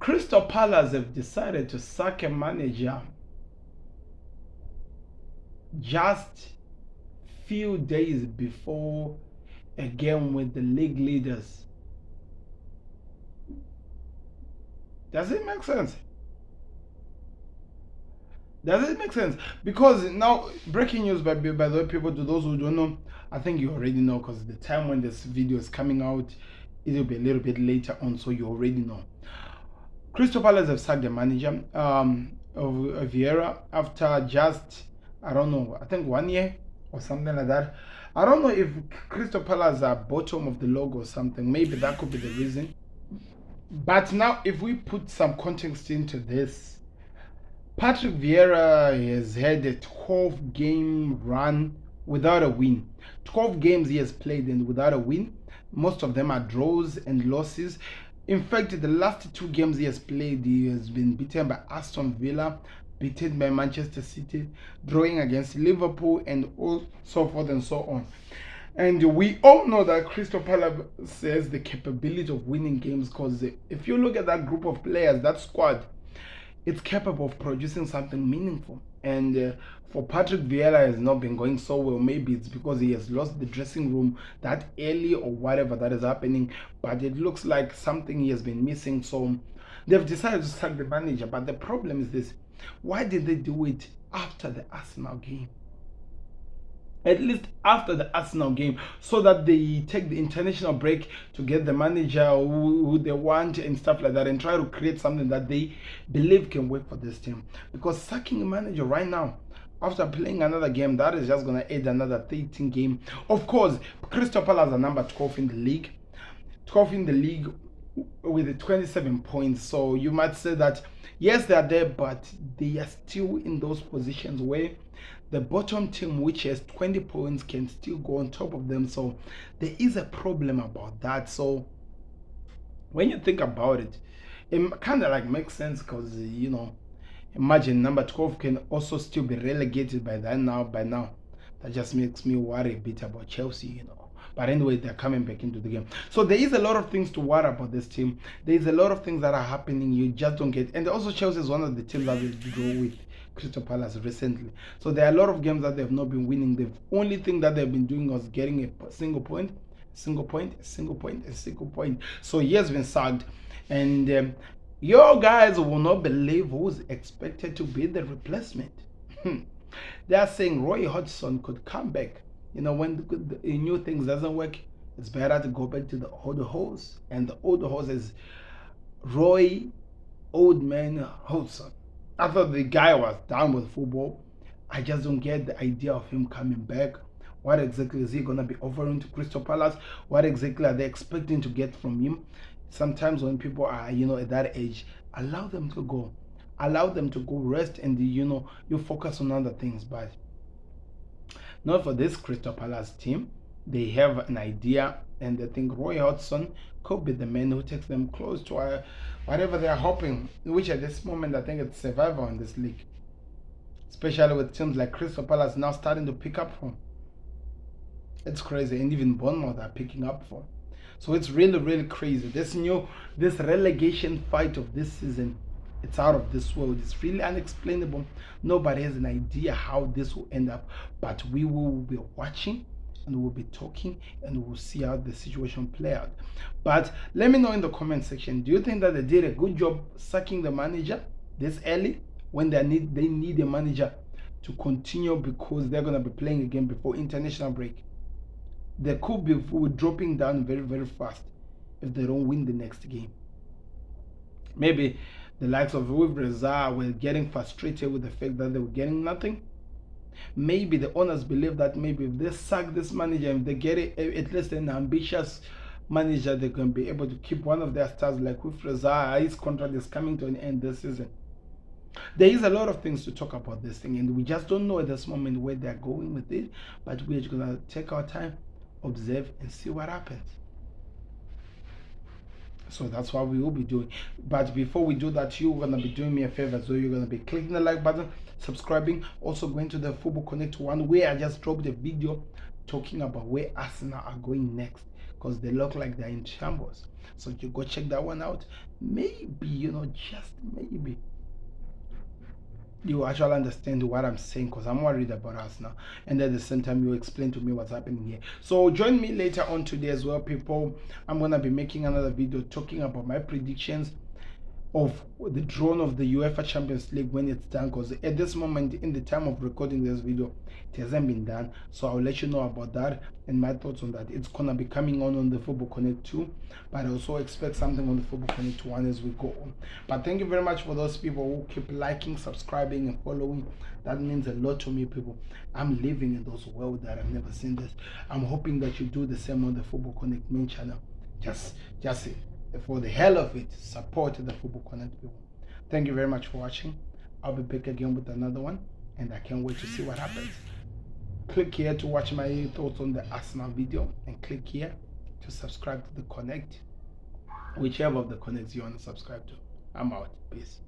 Crystal Palace have decided to sack a manager just few days before a game with the league leaders. Does it make sense? Does it make sense? Because now, breaking news by the way, people, to those who don't know, I think you already know, because the time when this video is coming out, it'll be a little bit later on, so you already know. Crystal Palace have sacked the manager of Vieira after just, I don't know, I think 1 year or something like that. I don't know if Crystal Palace are bottom of the log or something. Maybe that could be the reason. But now, if we put some context into this, Patrick Vieira has had a 12-game run without a win. 12 games he has played and without a win. Most of them are draws and losses. In fact, the last 2 games he has played, he has been beaten by Aston Villa, beaten by Manchester City, drawing against Liverpool, and so forth and so on. And we all know that Crystal Palace has the capability of winning games, because if you look at that group of players, that squad, it's capable of producing something meaningful. And for Patrick Vieira has not been going so well. Maybe it's because he has lost the dressing room that early or whatever that is happening, but it looks like something he has been missing. So they've decided to sack the manager. But the problem is this: why did they do it after the Arsenal game? At least after the Arsenal game, so that they take the international break to get the manager who they want and stuff like that, and try to create something that they believe can work for this team. Because sacking a manager right now, after playing another game, that is just going to add another 13 game. Of course, Crystal Palace are number 12 in the league. 12 in the league with 27 points. So you might say that, yes, they are there, but they are still in those positions where the bottom team, which has 20 points, can still go on top of them. So there is a problem about that. So when you think about it, it kind of like makes sense, because you know, imagine number 12 can also still be relegated by now. That just makes me worry a bit about Chelsea, you know. But anyway, they're coming back into the game. So there is a lot of things to worry about this team. There is a lot of things that are happening. You just don't get. And also Chelsea is one of the teams that will draw with Crystal Palace recently. So there are a lot of games that they've not been winning. The only thing that they've been doing was getting a single point. So he has been sacked. And your guys will not believe who's expected to be the replacement. They are saying Roy Hodgson could come back. You know, when the new things doesn't work, it's better to go back to the old horse. And the old horse is Roy Old Man Hodgson. I thought the guy was done with football. I just don't get the idea of him coming back. What exactly is he going to be offering to Crystal Palace? What exactly are they expecting to get from him? Sometimes when people are, you know, at that age, allow them to go. Allow them to go rest, and, you know, you focus on other things. But not for this Crystal Palace team. They have an idea, and they think Roy Hodgson could be the man who takes them close to whatever they are hoping, which at this moment I think it's survival in this league. Especially with teams like Crystal Palace now starting to pick up form. It's crazy, and even Bournemouth are picking up form. So it's really, really crazy. This relegation fight of this season, it's out of this world. It's really unexplainable. Nobody has an idea how this will end up, but we will be watching, and we'll be talking, and we'll see how the situation play out. But let me know in the comment section, do you think that they did a good job sacking the manager this early, when they need a manager to continue, because they're going to be playing again before international break? They could be dropping down very, very fast if they don't win the next game. Maybe the likes of Vieira were getting frustrated with the fact that they were getting nothing. Maybe the owners believe that maybe if they sack this manager, if they get at least an ambitious manager, they can be able to keep one of their stars, like Vieira. His contract is coming to an end this season. There is a lot of things to talk about this thing, and we just don't know at this moment where they're going with it. But we're going to take our time, observe, and see what happens. So that's what we will be doing. But before we do that, you're going to be doing me a favor. So you're going to be clicking the like button, subscribing, also going to the Football Connect one, where I just dropped a video talking about where Arsenal are going next. because they look like they're in shambles. So you go check that one out. Maybe, just maybe you actually understand what I'm saying, because I'm worried about us now, and at the same time you explain to me what's happening here. So join me later on today as well, people. I'm gonna be making another video talking about my predictions of the draw of the UEFA Champions League when it's done, because at this moment in the time of recording this video it hasn't been done. So I'll let you know about that and my thoughts on that. It's gonna be coming on the Football Connect 2, but I also expect something on the Football Connect 1 as we go on. But thank you very much for those people who keep liking, subscribing and following. That means a lot to me, people. I'm living in those world that I've never seen this. I'm hoping that you do the same on the Football Connect main channel. Just for the hell of it, support the Football Connect people. Thank you very much for watching. I'll be back again with another one, and I can't wait to see what happens. Click here to watch my thoughts on the Arsenal video, and click here to subscribe to the Connect, whichever of the Connects you want to subscribe to. I'm out. Peace.